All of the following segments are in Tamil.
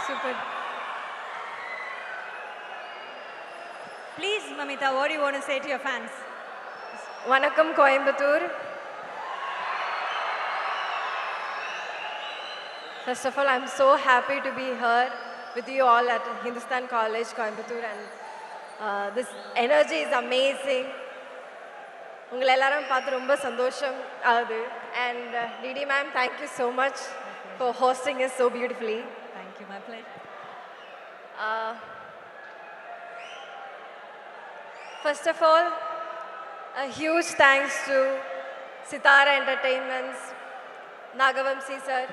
Super. Please, Mamitha, what do you want to say to your fans? Vanakkam Coimbatore. First of all, I'm so happy to be here with you all at Hindustan College, Coimbatore, and this energy is amazing. உங்களை எல்லாரும் பார்த்து ரொம்ப சந்தோஷம் ஆகுது. And DD ma'am, thank you so much for hosting us so beautifully. Thank you, my pleasure. First of all, a huge thanks to Sitara Entertainments, Naga Vamsi sir,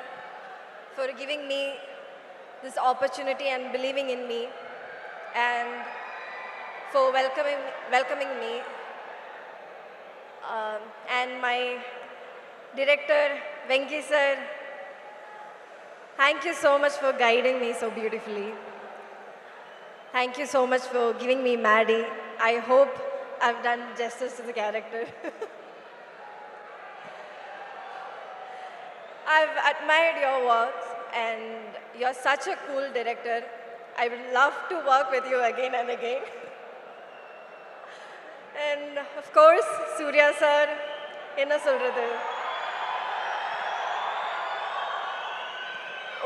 for giving me this opportunity and believing in me, and for welcoming me. And my director, Venky sir, thank you so much for guiding me so beautifully. Thank you so much for giving me Maddie. I hope I've done justice to the character. I've admired your works and you're such a cool director. I would love to work with you again and again. And of course, Suriya sir, enna solradhu.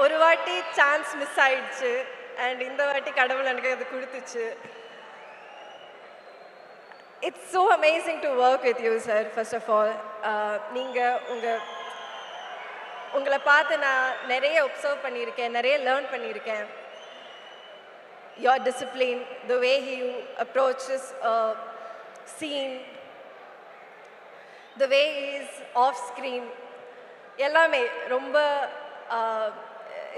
ஒரு வாட்டி சான்ஸ் மிஸ் ஆயிடுச்சு and இந்த வாட்டி கடவுள் எனக்கு அது கொடுத்துச்சு. It's so amazing to work with you, sir, first of all. நீங்க உங்களை பார்த்து நான் நிறைய observe பண்ணியிருக்கேன், நிறைய learn பண்ணியிருக்கேன். Your discipline, the way you approaches scene, the way he is off screen, எல்லாமே ரொம்ப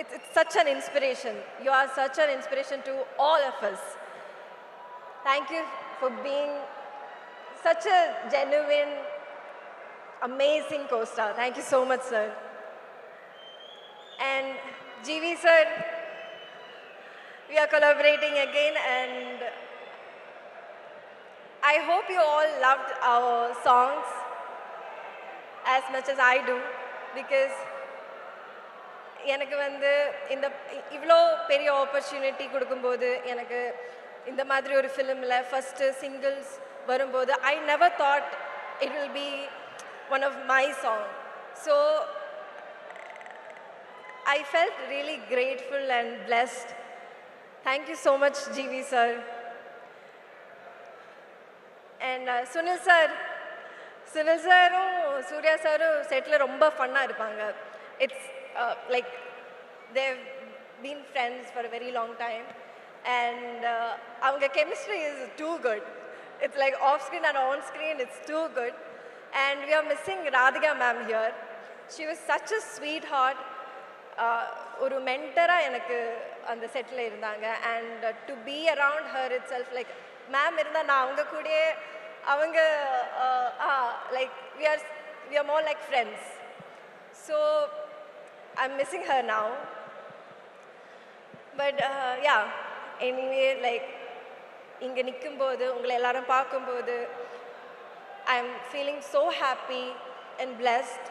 it's such an inspiration. You are such an inspiration to all of us. Thank you for being such a genuine, amazing co-star. Thank you so much, sir. And GV sir, we are collaborating again, and I hope you all loved our songs as much as I do, because எனக்கு வந்து இந்த இவ்வளோ பெரிய ஆப்பர்ச்சுனிட்டி கொடுக்கும்போது, எனக்கு இந்த மாதிரி ஒரு ஃபிலிமில் ஃபஸ்ட்டு சிங்கிள்ஸ் வரும்போது, I never thought it will be one of my songs. So I felt really grateful and blessed. Thank you so much, GV sir. And Sunil sir, Suriya sir settle ரொம்ப ஃபன்னாக இருப்பாங்க. It's like they've been friends for a very long time, and our chemistry is too good. It's like off screen and on screen, it's too good. And we are missing Radhika ma'am here. She was such a sweetheart. ஒரு மென்டராக எனக்கு அந்த செட்டில் இருந்தாங்க. And to be around her itself, like ma'am இருந்தால் நான் அவங்க கூடயே அவங்க like we are more like friends. So I'm missing her now. But yeah, anyway, like இங்கே நிற்கும்போது உங்களை எல்லாரும் பார்க்கும்போது I'm feeling so happy and blessed.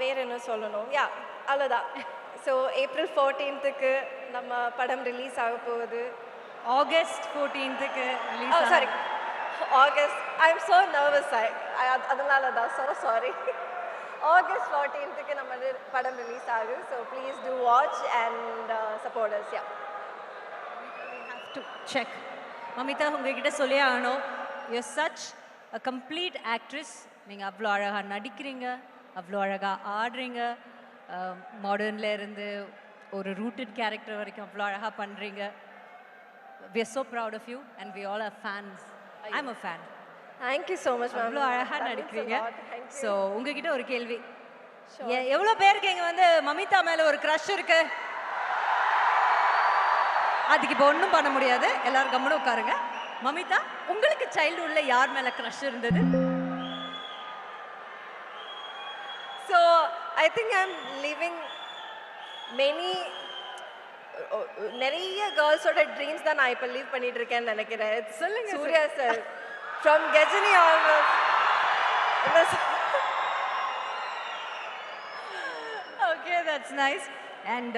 வேறு என்ன சொல்லணும்? யா, அவ்வளோதான். ஸோ April 14th நம்ம படம் ரிலீஸ் ஆக போகுது. August 14th release. Sorry, August. I am so nervous. அதனால தான் ஸோ சாரி. August 14th நம்ம படம் ரிலீஸ் ஆகுது. So please do watch and support us. Yeah, we have to check. Mamitha, உங்ககிட்ட சொல்லி ஆகணும், you're such a complete actress. நீங்கள் அவ்வளோ அழகாக நடிக்கிறீங்க, அவ்வளோ அழகாக ஆடுறீங்க, மாடர்னில் இருந்து ஒரு ரூட்டட் கேரக்டர் வரைக்கும் அவ்வளோ அழகாக பண்ணுறீங்க. We are so proud of you and we all are fans. I'm a fan. Thank you so much, ma'am. அவ்வளோ அழகாக நடிக்கிறீங்க. ஸோ உங்ககிட்ட ஒரு கேள்வி, எவ்வளோ பேருக்கு இங்கே வந்து மமிதா மேலே ஒரு க்ரஷ் இருக்கு? அதுக்கு இப்போ ஒன்றும் பண்ண முடியாது, எல்லாரும் கம்முன்னு உட்காருங்க. மமிதா, உங்களுக்கு சைல்டுஹுட்ல யார் மேலே க்ரஷ் இருந்தது? So I think I'm living many நிறைய கேர்ள்ஸோட ட்ரீம்ஸ் தான் நான் இப்போ லீவ் பண்ணிட்டு இருக்கேன்னு நினைக்கிறேன். சொல்லுங்க. Suriya sir from Ghajini almost. Okay, okay, that's nice. And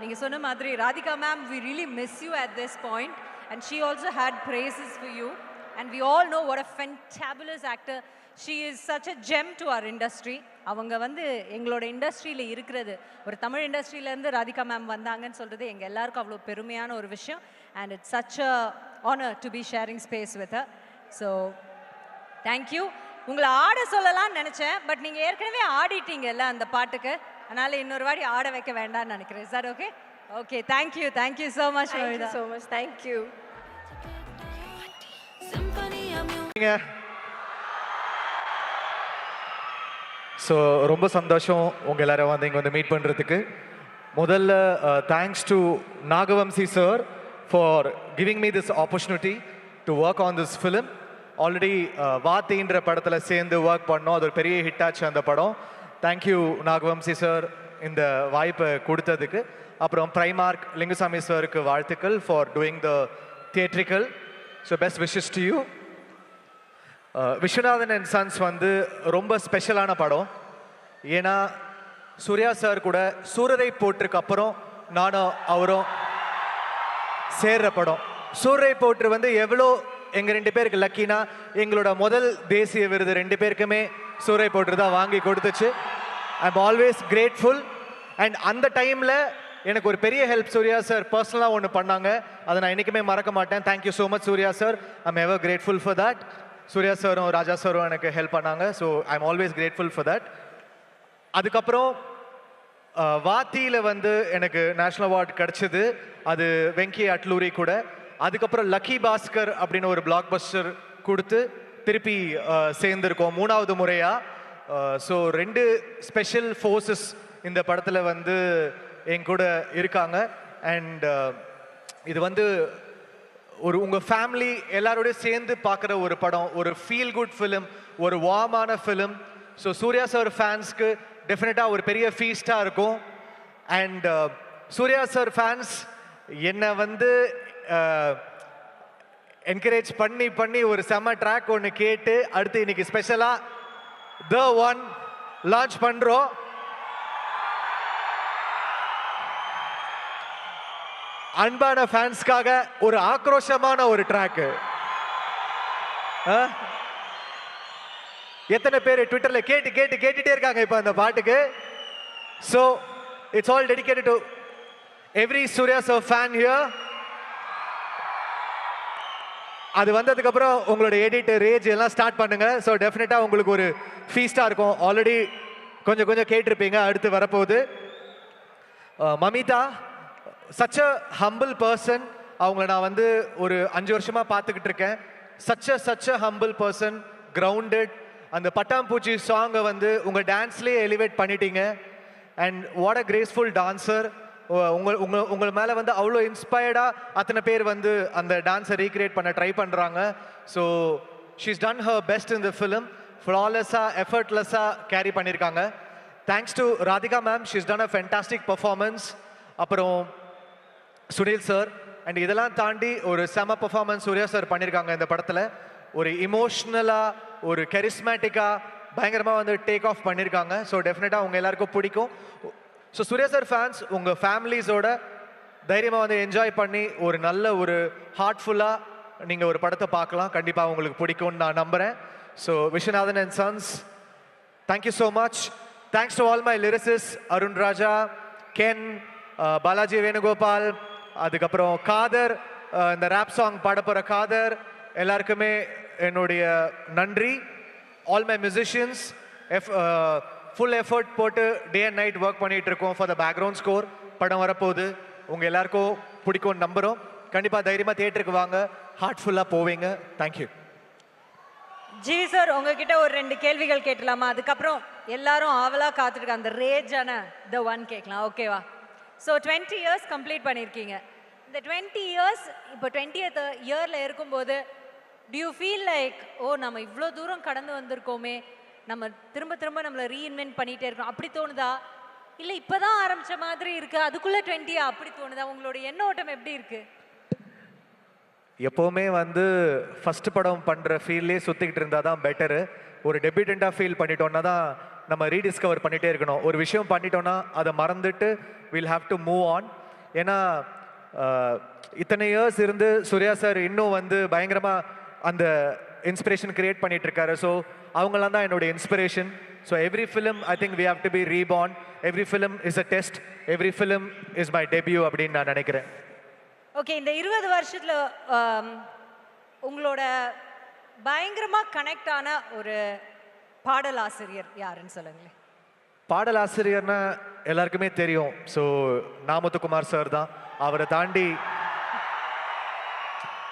நீங்க சொன்ன மாதிரி Radhika ma'am, we really miss you at this point. And she also had praises for you. And we all know what a fantabulous actor. She is such a gem to our industry. அவங்க வந்து எங்களோட இண்டஸ்ட்ரியில் இருக்கிறது, ஒரு தமிழ் இண்டஸ்ட்ரியிலேருந்து ராதிகா மேம் வந்தாங்கன்னு சொல்கிறது எங்கள் எல்லாருக்கும் அவ்வளோ பெருமையான ஒரு விஷயம். And it's such a honor to be sharing space with her. So, thank you. உங்களை ஆட சொல்லலாம்னு நினச்சேன், பட் நீங்கள் ஏற்கனவே ஆடிட்டீங்கல்ல அந்த பாட்டுக்கு, அதனால் இன்னொரு வாட்டி ஆட வைக்க வேண்டாம்னு நினைக்கிறேன். Sir okay? Okay, thank you so much. Thank you so much. Thank you. So ரொம்ப சந்தோஷம் உங்கள் எல்லாரும் வந்து இங்கே வந்து மீட் பண்ணுறதுக்கு. முதல்ல thanks to Nagavamsi sir for giving me this opportunity to work on this film. Already வாத்தின்ற படத்தில் சேர்ந்து ஒர்க் பண்ணோம், அது ஒரு பெரிய ஹிட் ஆச்சு அந்த படம். தேங்க்யூ நாகவம்சி சார் இந்த வாய்ப்பை கொடுத்ததுக்கு. அப்புறம் பிரைமார்க் லிங்குசாமி சாருக்கு வாழ்த்துக்கள் for doing the theatrical. So best wishes to you. Viswanathan and sons வந்து ரொம்ப ஸ்பெஷலான படம். ஏன்னா சூர்யா சார் கூட சூரரை போட்டிருக்கு அப்புறம் நானும் அவரும் சேர்ற படம். சூரரை போற்று வந்து எவ்வளோ எங்கள் 2 பேருக்கு லக்கினா, எங்களோட முதல் தேசிய விருது 2 பேருக்குமே சூரரை போற்று தான் வாங்கி கொடுத்துச்சு. ஐ எம் ஆல்வேஸ் கிரேட்ஃபுல். அண்ட் அந்த டைமில் எனக்கு ஒரு பெரிய ஹெல்ப் சூர்யா சார் பர்சனலாக ஒன்று பண்ணாங்க, அதை நான் என்றைக்குமே மறக்க மாட்டேன். Thank you so much Suriya sir. I am ever grateful for that. Suriya சாரும் ராஜா சாரும் எனக்கு ஹெல்ப் பண்ணாங்க. So I am always grateful for that. அதுக்கப்புறம் வாத்தியில் வந்து எனக்கு நேஷ்னல் அவார்ட் கிடச்சிது, அது வெங்கி அட்லூரி கூட. அதுக்கப்புறம் லக்கி பாஸ்கர் அப்படின்னு ஒரு பிளாக் பஸ்டர் கொடுத்து திருப்பி சேர்ந்துருக்கோம் 3வது முறையாக. ஸோ 2 ஸ்பெஷல் ஃபோர்ஸஸ் இந்த படத்தில் வந்து என் கூட இருக்காங்க. அண்ட் இது வந்து ஒரு உங்கள் ஃபேமிலி எல்லாரோடையும் சேர்ந்து பார்க்குற ஒரு படம், ஒரு ஃபீல் குட் ஃபிலிம், ஒரு வார்மான ஃபிலிம். ஸோ சூர்யா சார் ஃபேன்ஸ்க்கு டெஃபினட்டாக ஒரு பெரிய ஃபீஸ்டாக இருக்கும். அண்ட் சூர்யா சார் ஃபேன்ஸ் என்னை வந்து என்கரேஜ் பண்ணி ஒரு செம்ம ட்ராக் ஒன்று கேட்டு அடுத்து இன்னைக்கு ஸ்பெஷலாக த ஒன் லான்ச் பண்ணுறோம். அன்பான ஃபேன்ஸ்க்காக ஒரு ஆக்ரோஷமான ஒரு ட்ராக்கு. எத்தனை பேர் ட்விட்டர்ல கேட்டுட்டே இருக்காங்க இப்போ அந்த பாட்டுக்கு. So it's all dedicated to every Suriya sir fan here. அது வந்ததுக்கு அப்புறம் உங்களோட எடிட் ரேஜ் எல்லாம் ஸ்டார்ட் பண்ணுங்க. ஸோ டெஃபினட்டா உங்களுக்கு ஒரு ஃபீஸ்டா இருக்கும். ஆல்ரெடி கொஞ்சம் கேட்டிருப்பீங்க, அடுத்து வரப்போகுது. Mamitha such a humble person. அவங்கள நான் வந்து ஒரு 5 வருஷமா பார்த்துக்கிட்டு இருக்கேன். such a humble person, grounded. அந்த பட்டாம்பூச்சி சாங்கை வந்து உங்கள் டான்ஸ்லேயே எலிவேட் பண்ணிட்டீங்க. And what a graceful dancer. உங்கள் மேலே வந்து அவ்வளோ இன்ஸ்பயர்டாக அத்தனை பேர் வந்து அந்த டான்ஸை ரீக்ரியேட் பண்ண ட்ரை பண்ணுறாங்க. So she's done her best in the film. ஃப்ளாலெஸ்ஸாக எஃபர்ட்லெஸ்ஸாக கேரி பண்ணியிருக்காங்க. Thanks to Radhika ma'am, she's done a fantastic performance. அப்புறம் சுனில் சார். அண்ட் இதெல்லாம் தாண்டி ஒரு செம பர்ஃபார்மன்ஸ் சூர்யா சார் பண்ணியிருக்காங்க இந்த படத்தில். ஒரு இமோஷ்னலாக, ஒரு கரிஸ்மேட்டிக்காக பயங்கரமாக வந்து டேக் ஆஃப் பண்ணியிருக்காங்க. ஸோ டெஃபினட்டாக உங்கள் எல்லாருக்கும் பிடிக்கும். ஸோ சூர்யா சார் ஃபேன்ஸ் உங்கள் ஃபேமிலிஸோட தைரியமாக வந்து என்ஜாய் பண்ணி ஒரு நல்ல ஒரு ஹார்ட்ஃபுல்லாக நீங்கள் ஒரு படத்தை பார்க்கலாம். கண்டிப்பாக உங்களுக்கு பிடிக்கும்னு நான் நம்புகிறேன். So Viswanathan and sons, thank you so much. Thanks to all my lyricists, Arun Raja, Ken, Balaji Venugopal, அதுக்கப்புறம் காதர், இந்த ரேப் சாங் பாடப்போகிற காதர், எல்லாருக்குமே என்னுடைய நன்றி. All my musicians full effort போட்டு டே அண்ட் நைட் ஒர்க் பண்ணிகிட்டு இருக்கோம் ஃபார் த பேக்ரவுண்ட் ஸ்கோர். படம் வரப்போகுது, உங்கள் எல்லாருக்கும் பிடிக்கும்னு நம்புகிறோம். கண்டிப்பாக தைரியமாக தியேட்டருக்கு வாங்க, ஹார்ட்ஃபுல்லாக போவீங்க. தேங்க்யூ. ஜி சார், உங்ககிட்ட ஒரு 2 கேள்விகள் கேட்டலாமா? அதுக்கப்புறம் எல்லாரும் ஆவலாக காத்துருக்க அந்த ரேஜான த ஒன் கேட்கலாம், ஓகேவா? ஸோ 20 இயர்ஸ் கம்ப்ளீட் பண்ணியிருக்கீங்க. இந்த 20 இயர்ஸ் இப்போ 20th இயரில் இருக்கும்போது do you feel like ஓ நம்ம இவ்வளோ தூரம் கடந்து வந்திருக்கோமே, நம்ம திரும்ப நம்மளை ரீஇன்வென்ட் பண்ணிகிட்டே இருக்கோம், அப்படி தோணுதா? இல்லை இப்போ தான் ஆரம்பித்த மாதிரி இருக்குது அதுக்குள்ளே 20 அப்படி தோணுதா? உங்களோட எண்ண ஓட்டம் எப்படி இருக்குது? எப்போவுமே வந்து ஃபஸ்ட்டு படம் பண்ணுற ஃபீல்லே சுற்றிக்கிட்டு இருந்தால் தான் பெட்டரு. ஒரு டெபியூட்டண்ட்டாக ஃபீல் பண்ணிட்டோன்னா தான் நம்ம ரீடிஸ்கவர் பண்ணிகிட்டே இருக்கணும். ஒரு விஷயம் பண்ணிட்டோன்னா அதை மறந்துட்டு will have to move on. ஏன்னா இத்தனை இயர்ஸ் இருந்து சூர்யா சார் இன்னும் வந்து பயங்கரமாக அந்த இன்ஸ்பிரேஷன் கிரியேட் பண்ணிட்டு இருக்காரு. ஸோ அவங்களாம் தான் என்னோட inspiration. So every film I think we have to be reborn. Every film is a test. Every film is my debut அப்படின்னு நான் நினைக்கிறேன். ஓகே, இந்த 20 வருஷத்தில் உங்களோட பயங்கரமாக கனெக்ட் ஆன ஒரு பாடலாசிரியர் யாருன்னு சொல்லுங்களேன். பாடலாசிரியர்னா எல்லாருக்குமே தெரியும். ஸோ நாமத்துக்குமார் சார் தான். அவரை தாண்டி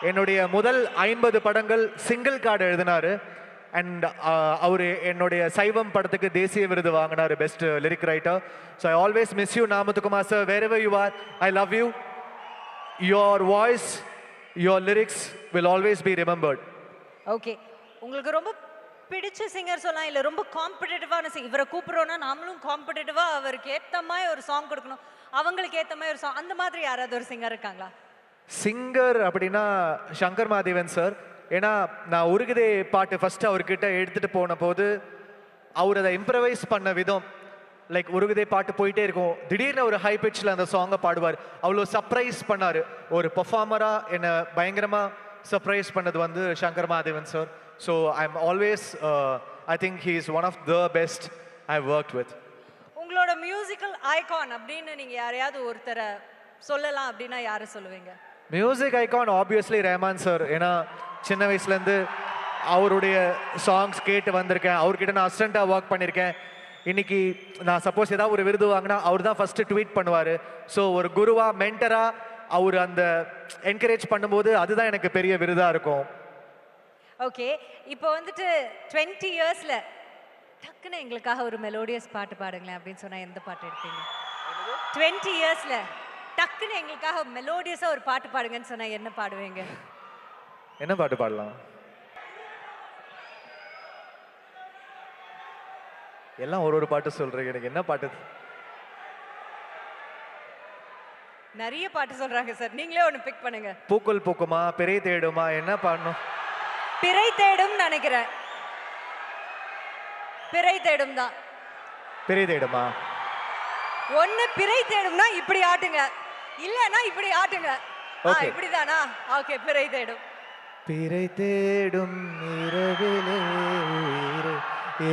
என்னுடைய முதல் 50 படங்கள் சிங்கிள் கார்டு எழுதினாரு. அண்ட் அவர் என்னுடைய சைவம் படத்துக்கு தேசிய விருது வாங்கினார், best lyric writer. So I always miss you நாமத்துக்குமார் sir. Where ever you are, I love you. Your voice, your lyrics will always be remembered. Okay, உங்களுக்கு ரொம்ப பிடிச்ச சிங்கர் சொல்லலாம், இல்லை ரொம்ப காம்படிட்டிவான இவரை கூப்பிட்றோன்னா நாமளும் காம்படிட்டிவாக அவருக்கு ஏற்ற மாதிரி ஒரு சாங் கொடுக்கணும், அவங்களுக்கு ஏற்ற மாதிரி ஒரு சாங், அந்த மாதிரி யாராவது ஒரு சிங்கர் இருக்காங்களா? சிங்கர் அப்படின்னா சங்கர் மாதேவன் சார். ஏன்னா நான் உருகுதே பாட்டு ஃபர்ஸ்ட் அவர்கிட்ட எடுத்துகிட்டு போன போது அவர் அதை இம்ப்ரவைஸ் பண்ண விதம், லைக் உருகுதே பாட்டு போயிட்டே இருக்கும், திடீர்னு ஒரு ஹை பிச்சில் அந்த சாங்கை பாடுவார். அவ்வளோ சர்ப்ரைஸ் பண்ணார். ஒரு பெர்ஃபார்மராக என்னை பயங்கரமாக சர்ப்ரைஸ் பண்ணது வந்து Shankar Mahadevan sir. So I am always I think he is one of the best I worked with. உங்களோட மியூசிக்கல் ஐகான் அப்படின்னு நீங்கள் யாரையாவது ஒருத்தரை சொல்லலாம் அப்படின்னா யாரை சொல்லுவீங்க? Music icon obviously Rahman sir. ஏன்னா சின்ன வயசுலேருந்து அவருடைய சாங்ஸ் கேட்டு வந்திருக்கேன். அவர்கிட்ட நான் அசிஸ்டண்ட்டாக ஒர்க் பண்ணியிருக்கேன். இன்னைக்கு நான் சப்போஸ் ஏதாவது ஒரு விருது வாங்கினா அவர் தான் ஃபஸ்ட்டு ட்வீட் பண்ணுவார். ஸோ ஒரு குருவா மென்டராக அவர் அந்த என்கரேஜ் பண்ணும்போது அதுதான் எனக்கு பெரிய விருதாக இருக்கும். ஓகே, இப்போ வந்துட்டு 20 இயர்ஸில் டக்குன்னு எங்களுக்காக ஒரு மெலோடியஸ் பாட்டு பாடுங்களேன் அப்படின்னு சொன்னால் எந்த பாட்டு எடுப்பீங்க? 20 இயர்ஸில் டக்குன்னு எங்களுக்காக மெலோடியஸாக ஒரு பாட்டு பாடுங்கன்னு சொன்னால் என்ன பாடுவீங்க? என்ன பாட்டு பாடலாம்? எல்லாம் ஒரு பாட்டு சொல்றீங்க, எனக்கு என்ன பாட்டு? நிறைய பாட்டு சொல்றாங்க சார், நீங்களே ஒன்று பிக் பண்ணுங்க. பூக்கள் பூக்குமா, பிறை தேடுமா, என்ன பாடணும்? பிறை தேடும் நினைக்கிறேன். பிறை தேடும் தான். பிறை தேடுமா? ஒன்னு பிறை தேடும்னா இப்படி ஆட்டுங்க, இல்லனா இப்படி ஆட்டுங்க. இப்படிதானா? ஓகே, பிறை தேடும். பிறை தேடும் இரவிலே உயிரே,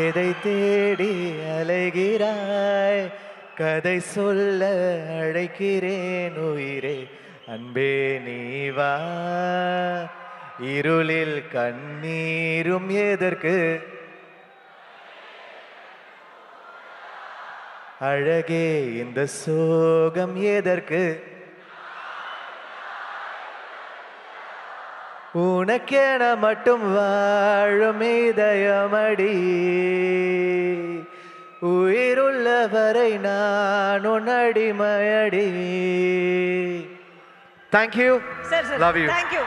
எதை தேடி அலைகிறாய், கதை சொல்ல அழைக்கிறேன் உயிரே, அன்பே நீ வா, இருளில் கண்ணீரும் எதற்கு, அழகே இந்த சோகம் எதற்கு, உனக்கென மட்டும் வாழும் இதயமடி, உயிருள்ளவரை நான் உன் அடிமையடி. Thank you sir. Love you. Thank you.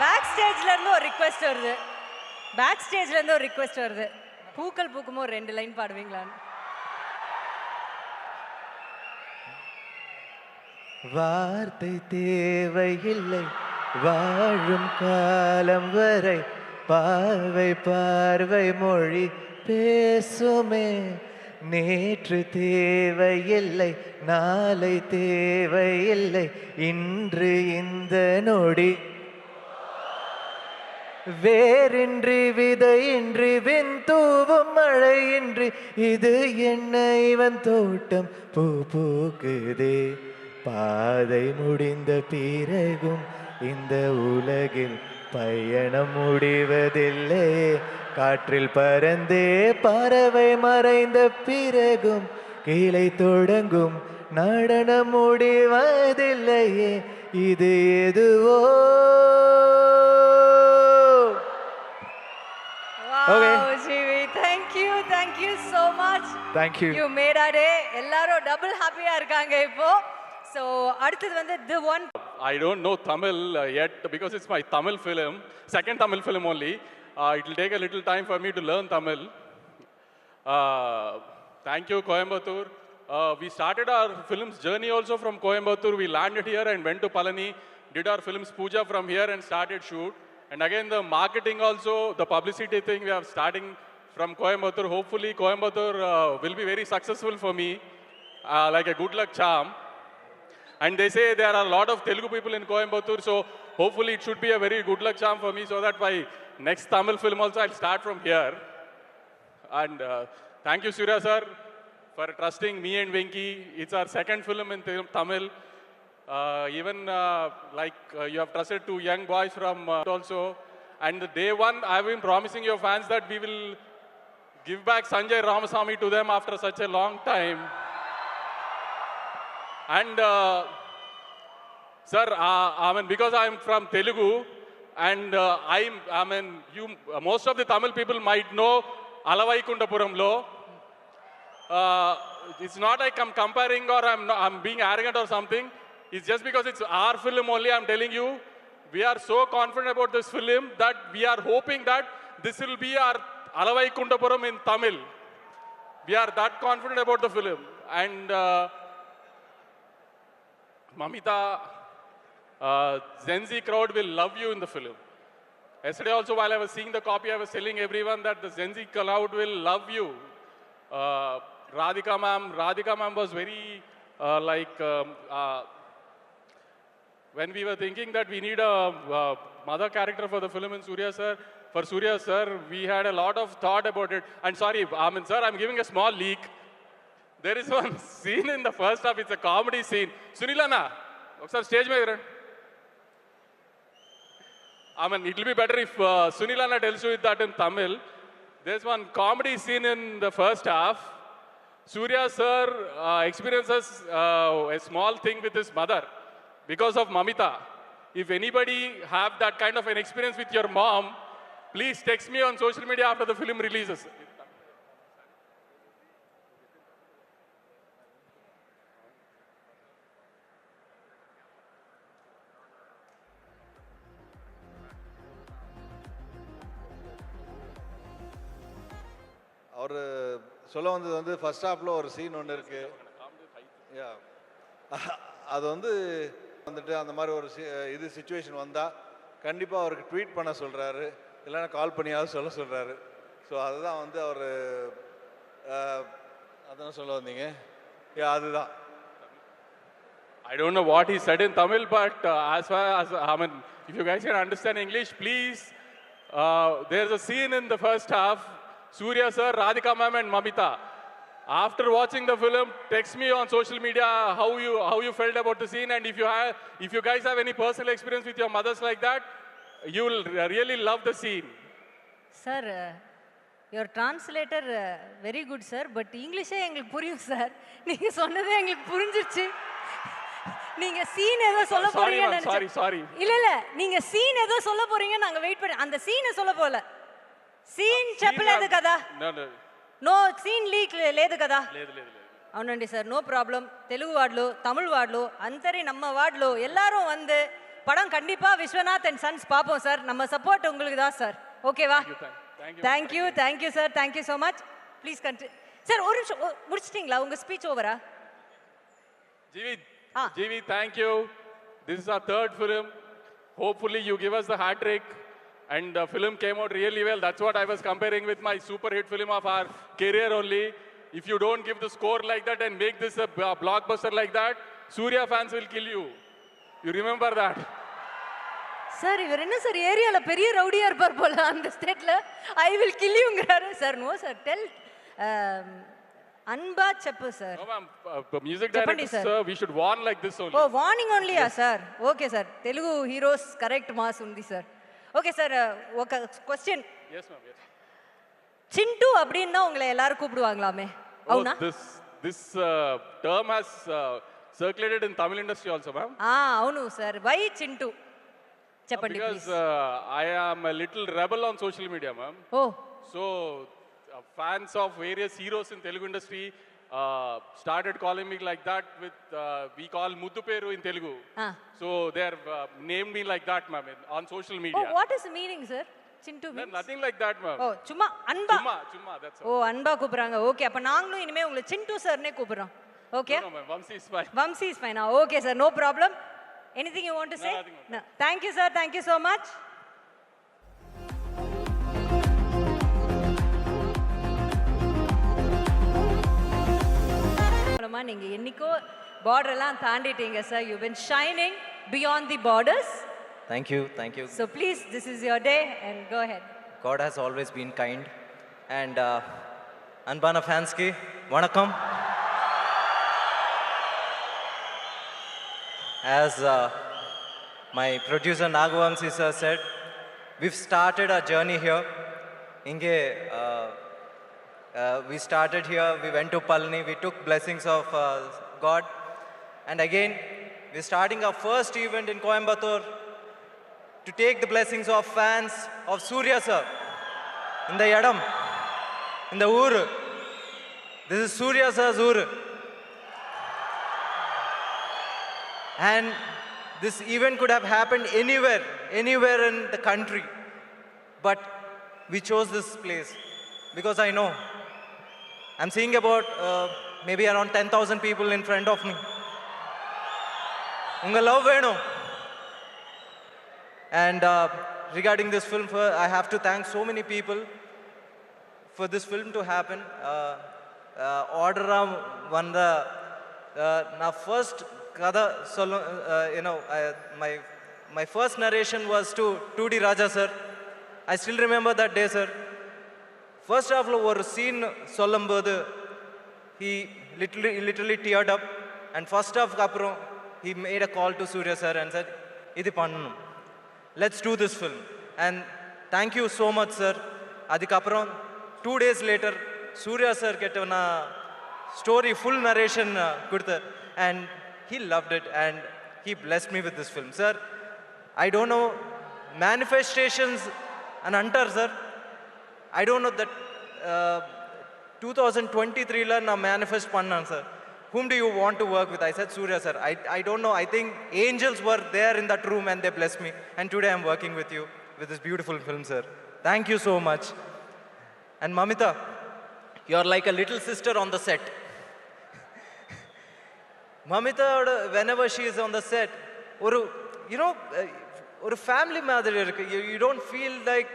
Back ஸ்டேஜ்ல இருந்து ஒரு ரிக்வெஸ்ட் வருது. பேக் ஸ்டேஜ்ல இருந்து ஒரு ரிக்வெஸ்ட் வருது. பூக்கள் பூக்குமோ 2 லைன் பாடுவீங்களான்னு? வார்த்தை தேவையில்லை வாழும் காலம் வரை, பார்வை பார்வை மொழி பேசுமே, நேற்று தேவையில்லை நாளை தேவையில்லை, இன்று இந்த நொடி, வேரின்றி விதையின்றி விண்தூவும் மழையின்றி, இது என்ன இவன் தோட்டம் பூ பூக்குதே, பாதை முடிந்த பிறகும் இந்த உலகில் பயணம் முடிவதில்லை, காற்றில் பறந்தே பறவை மறைந்த பிறகும் கீழே தொடங்கும் நடனம் முடிவதில்லையே, இது எதுவோ. Wow, Jivi, thank you so much. Thank you. You made our day. எல்லாரும் டபுள் ஹாப்பியா இருக்காங்க இப்போ. So அடுத்து வந்து the one. I don't know Tamil yet because it's my Tamil film, second Tamil film only. It will take a little time for me to learn Tamil. Thank you, Coimbatore. We started our film's journey also from Coimbatore. We landed here and went to Palani, did our film's puja from here and started shoot. And again, the marketing also, the publicity thing, we are starting from Coimbatore. Hopefully, Coimbatore will be very successful for me, like a good luck charm. And they say there are a lot of Telugu people in Coimbatore, so hopefully it should be a very good luck charm for me, so that my next Tamil film also I'll start from here. And thank you, Suriya sir, for trusting me and Venky. It's our second film in Tamil. Even you have trusted two young boys from also. And the day one, I've been promising your fans that we will give back Sanjay Ramasamy to them after such a long time. And sir, I mean, because I'm from Telugu, and most of the Tamil people might know Alavaikundapuramlo. It's not like I'm comparing or I'm being arrogant or something. It's just because it's our film only, I'm telling you. We are so confident about this film that we are hoping that this will be our Alavaikundapuram in Tamil. We are that confident about the film. And Mamitha, Gen Z crowd will love you in the film. Yesterday also, while I was seeing the copy, I was telling everyone that the Gen Z crowd will love you. Radhika ma'am was very when we were thinking that we need a mother character for the film in Suriya sir, for Suriya sir, we had a lot of thought about it. And sorry, sir, I'm giving a small leak. There is one scene in the first half, it's a comedy scene. Sunilana, sir, stage mein it will be better if Sunilana tells you that in Tamil. There's one comedy scene in the first half. Suriya sir experiences a small thing with his mother because of Mamitha. If anybody have that kind of an experience with your mom, please text me on social media after the film releases. அவர் சொல்ல வந்தது வந்து ஃபர்ஸ்ட் ஹாஃபில் ஒரு சீன் ஒன்று இருக்குது. அது வந்துட்டு அந்த மாதிரி ஒரு சுச்சுவேஷன் வந்தால் கண்டிப்பாக அவருக்கு ட்வீட் பண்ண சொல்கிறாரு, இல்லைன்னா கால் பண்ணியாவது சொல்ல சொல்கிறாரு. ஸோ அதுதான் அவர் அதான் சொல்ல வந்தீங்க. அதுதான். I don't know what he said in Tamil, but as far as, if you guys can understand English, please, there's a scene in the first half, Suriya sir, Radhika ma'am and Mamitha. After watching the film, text me on social media how you felt about the scene, and if you guys have any personal experience with your mothers like that, you will really love the scene. Sir, your translator very good sir, but English engalukku puriyum sir. Neenga sonnadhe engalukku purinjiruchu. நீங்க சீன் ஏதோ சொல்ல போறீங்க. சாரி இல்ல நீங்க சீன் ஏதோ சொல்ல போறீங்க, நாங்க வெயிட் பண்ணி அந்த சீனை சொல்ல போல. సీన్ చెప్పలేదు కదా, నో సీన్ లీక్ లేదు కదా. అవునండి సార్, నో ప్రాబ్లం. తెలుగు వాడ్లు, తమిళ్ వాడ్లు, అందరి நம்ம వాడ్లు எல்லாரும் வந்து படம் கண்டிப்பா விஸ்வநாத் அண்ட் சன்ஸ் பாப்போம் சார். நம்ம சப்போர்ட் உங்களுக்கு தான் சார். ஓகேவா? Thank you sir, thank you so much. Please continue sir. ஒரு நிமிஷம் முடிச்சிட்டீங்களா உங்க ஸ்பீச் ஓவரா? GV thank you. This is our third film. Hopefully you give us the hat trick. And the film came out really well. That's what I was comparing with my super hit film of our career only. If you don't give the score like that and make this a blockbuster like that, Suriya fans will kill you. You remember that? Sir, இவர் என்ன சார் ஏரியால பெரிய ரவுடியா இருப்பார் போல அந்த ஸ்டேட்ல. I will kill youங்கறாரு சார். No sir, tell அன்பா செப்பு sir. No ma'am, music director sir, we should warn like this only. Oh, warning only ah sir. Okay sir, Telugu heroes correct mass undi sir. Okay sir, oka question. Yes ma'am, yes. Chintu அப்படினா உங்களை எல்லாரும் கூப்பிடுவாங்களாமே, అవుனா? This term has circulated in Tamil industry also ma'am. అవును sir. Why Chintu? Cheppandi please. Because I am a little rebel on social media ma'am. Oh. So fans of various heroes in Telugu industry started calling me like that with, we call Muddu Peru in Telugu. So they have named me like that ma'am on social media. Oh, what is the meaning sir? Chintu means? Nothing like that ma'am. Oh, சும்மா அன்பா. சும்மா that's all. Oh, அன்பா கூப்பிடுறாங்க. ஓகே, அப்ப நாங்களும் இனிமே உங்களை சிண்டு சார்னே கூப்பிடுறோம். Okay? No ma'am, Vamsi is fine. Vamsi is fine. Okay sir, no problem. Anything you want to say? No. Thank you sir, thank you so much. மூலமா நீங்க என்னைக்கோ border எல்லாம் தாண்டிட்டீங்க sir. You've been shining beyond the borders. Thank you, thank you. So please, this is your day and go ahead. God has always been kind. And Anbana Fanski, Vanakkam. As my producer Naga Vamsi sir said, we've started our journey here. Inge, we started here, we went to Palni, we took blessings of God. And again, we're starting our first event in Coimbatore to take the blessings of fans of Suriya sir. In the Yadam, in the Ur. This is Suriya sir's Ur. And this event could have happened anywhere in the country. But we chose this place because I know. I'm seeing about maybe around 10,000 people in front of me. Unga love veno. And regarding this film, I have to thank so many people for this film to happen. Order vanda na first kada you know, my first narration was to 2D Raja sir. I still remember that day, sir. First half lo or scene sollumbodhu he literally teared up, and first half kapro he made a call to Suriya sir and said idi pannanum, let's do this film. And thank you so much sir. Adikapram 2 days later Suriya sir kettana story full narration kudutha, and he loved it and he blessed me with this film. Sir, I don't know manifestations and antar sir, I don't know that 2023 la na manifest pannan sir. Whom do you want to work with? I said Suriya sir. I don't know. I think angels were there in that room and they blessed me. And today I'm working with you with this beautiful film, sir. Thank you so much. And Mamitha, you're like a little sister on the set. Mamitha, whenever she is on the set, you know, ஒரு ஃபேமிலி மாதிரி இருக்கு. யூ டோன்ட் ஃபீல் லைக்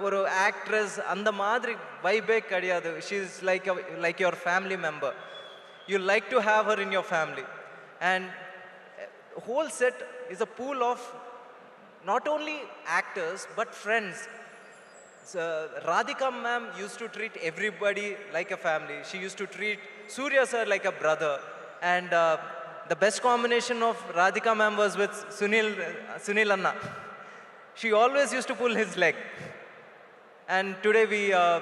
ஒரு ஆக்ட்ரஸ் அந்த மாதிரி வைபே கிடையாது. She is like your family member. You like to have her in your family. And whole set is a pool of not only actors but friends. So, Radhika ma'am used to treat everybody like a family. She used to treat Suriya sir like a brother. And the best combination of Radhika ma'am was with Sunil Anna. She always used to pull his leg. And today we are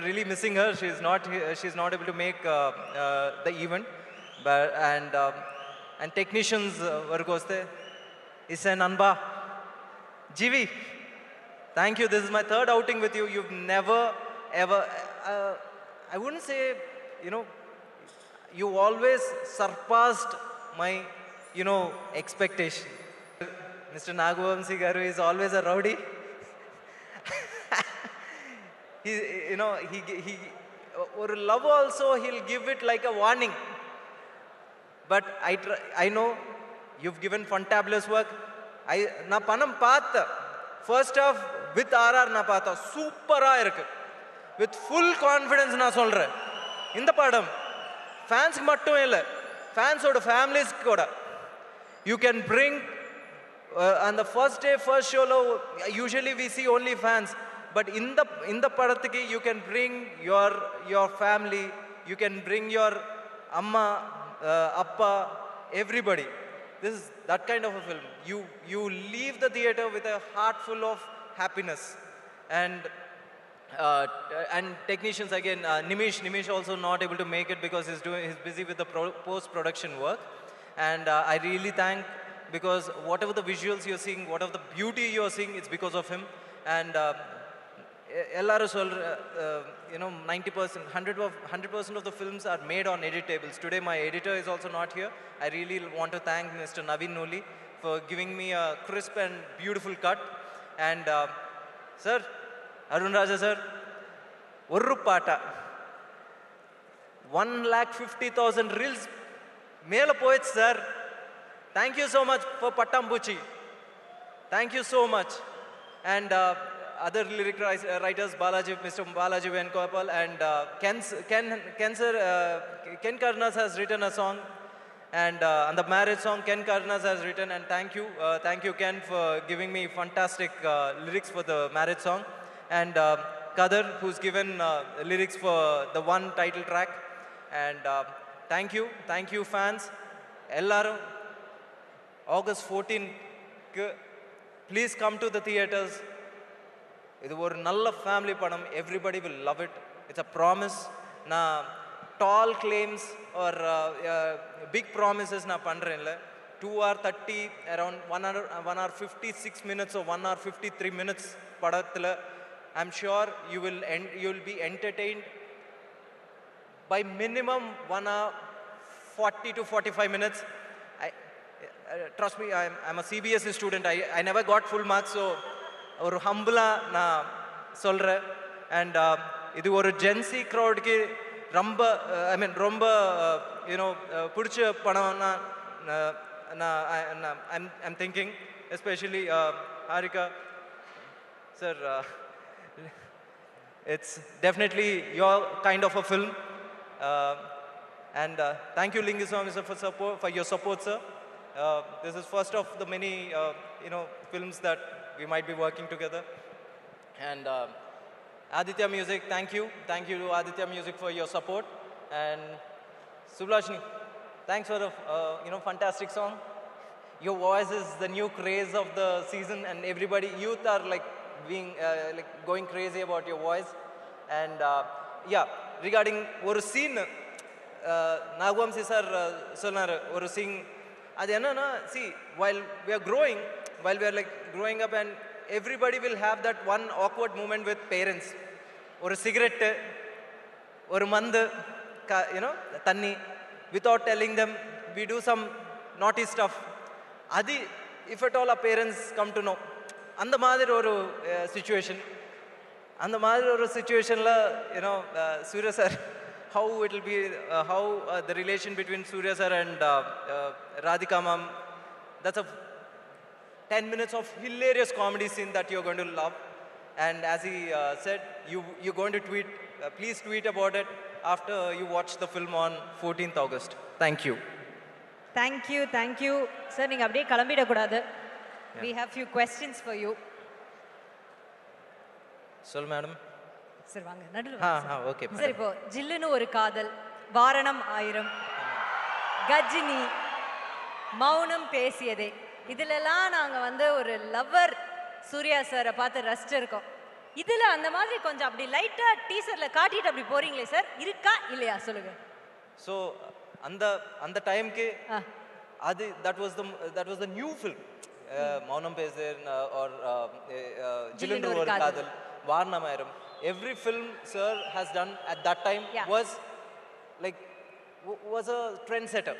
really missing her. She's not able to make the event. But and technicians vargoste Isen Anba Jivi, thank you. This is my third outing with you. You've never ever I wouldn't say, you know, you always surpassed my, you know, expectation. Mr. Naga Vamsi garu is always a rowdy. He, you know, he or love also, he'll give it like a warning. But I know you've given fantabulous work. Na panam paatha first half with RR na paatha super ah irukku. With full confidence na solren inda padam fans mattum illa, fans oda families koda you can bring on the first day first show lo usually we see only fans, but in the padathukku you can bring your family, you can bring your amma appa, everybody. This is that kind of a film. You leave the theater with a heart full of happiness. And technicians again, Nimish also not able to make it because he's busy with the post-production work. And I really thank, because whatever the visuals you're seeing, whatever the beauty you're seeing, it's because of him. And you know, 90%, 100% of the films are made on edit tables. Today my editor is also not here. I really want to thank Mr. Naveen Noli for giving me a crisp and beautiful cut. And sir, Arun Raja sir, Orru Pata, 1,50,000 reels mela poets sir. Thank you so much for Pattambuchi. Thank you so much. And other lyric writers, Mr. Balaji Venkopal, and Ken Karnas has written a song, and the marriage song Ken Karnas has written, and thank you Ken for giving me fantastic lyrics for the marriage song, and Kadar, who's given lyrics for the one title track, and thank you fans, ellarum August 14th, please come to the theaters. இது ஒரு நல்ல ஃபேமிலி படம். Everybody will love it. It's a promise. நான் tall claims or big promises நான் பண்றேன் இல்ல. 2 hour 30 around 1 hour 56 minutes or 1 hour 53 minutes படத்துல I'm sure you will be entertained by minimum 1 hour 40 to 45 minutes. Trust me, I'm a CBSE student. I never got full marks, so ஒரு ஹம்பிளாக நான் சொல்கிறேன். அண்ட் இது ஒரு ஜென்சி க்ரௌடுக்கு ரொம்ப ரொம்ப யூனோ பிடிச்ச படம்னா நான் I'm thinking especially Harika sir, it's definitely your kind of a film, and thank you Lingiswamy sir for your support sir. This is first of the many films that we might be working together, and Aditya Music, thank you to Aditya Music for your support, and Sublashni, thanks for the fantastic song. Your voice is the new craze of the season, and everybody, youth are like being like going crazy about your voice. And yeah, regarding ஒரு scene Nagavamsi sir சொன்னாரு ஒரு scene, அது என்னன்னா, see, while we are growing up, and everybody will have that one awkward moment with parents. ஒரு cigarette, ஒரு மந்து, தண்ணி, without telling them we do some naughty stuff. அது if at all our parents come to know, அந்த மாதிரி ஒரு situation, அந்த மாதிரி ஒரு situationல Surya sir, how it will be, how the relation between Surya sir and Radhika ma'am, that's a 10 minutes of hilarious comedy scene that you're going to love. And as he said, you're going to tweet, please tweet about it after you watch the film on 14th August. Thank you. Thank you sir. நீங்க அப்படியே கிளம்பிட கூடாது. We have few questions for you. சொல் மேடம். சார் வாங்க நடுவுல. ஓகே சார், இப்போ ஜில்லுன்னு ஒரு காதல், வாரணம் ஆயிரம், கஜினி, மௌனம் பேசியதே, இதுலலாம் நாங்க ஒரு லவ்வர் சூர்யா சாரை பார்த்து ரசிச்சிருக்கோம். இதுல அந்த மாதிரி கொஞ்சம் அப்படி லைட்டா டீசர்ல காட்டிட்டு அப்படி போறீங்களே சார், இருக்கா இல்லையா சொல்லுங்க. ஸோ அந்த டைம்க்கு அது that was the new film, மௌனம் பேசுதேன் or ஜில்லுன்னு ஒரு காதல், வாரணம் ஆயிரம். Every film sir has done at that time was a trendsetter.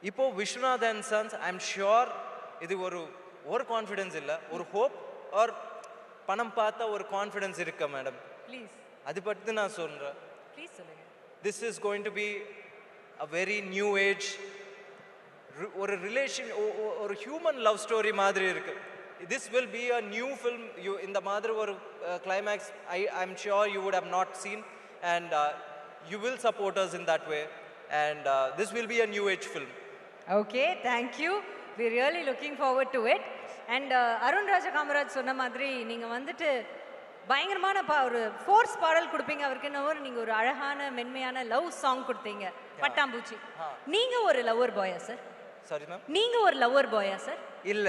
இப்போ Vishwanath and Sons, I'm sure இது ஒரு கான்ஃபிடன்ஸ் இல்ல, ஒரு ஹோப் ஆர் பணம் பார்த்த ஒரு கான்ஃபிடன்ஸ் இருக்கு மேடம். ப்ளீஸ் அது பத்தி நான் சொல்றேன். ப்ளீஸ் சொல்லுங்க. This is going to be a very new age, ஒரு ரிலேஷன், ஒரு ஹியூமன் லவ் ஸ்டோரி மாதிரி இருக்கு. This will be a new film. In the மாதிரி ஒரு climax, I'm sure you would have not seen, and you will support us in that way, and this will be a new age film. Okay, thank you. We're really looking forward to it. And Arun Raja Kamaraj சொன்ன மாதிரி நீங்க பயங்கரமான ஒரு ஃபோர்ஸ் பாடல் கொடுப்பீங்க அவருக்கு, நீங்க ஒரு அழகான மென்மையான லவ் சாங் கொடுத்தீங்க, பட்டாம்பூச்சி. நீங்க ஒரு லவ்வர் பாயா சார்? சாரி மேம், நீங்க ஒரு லவ்வர் பாயா சார்? இல்ல.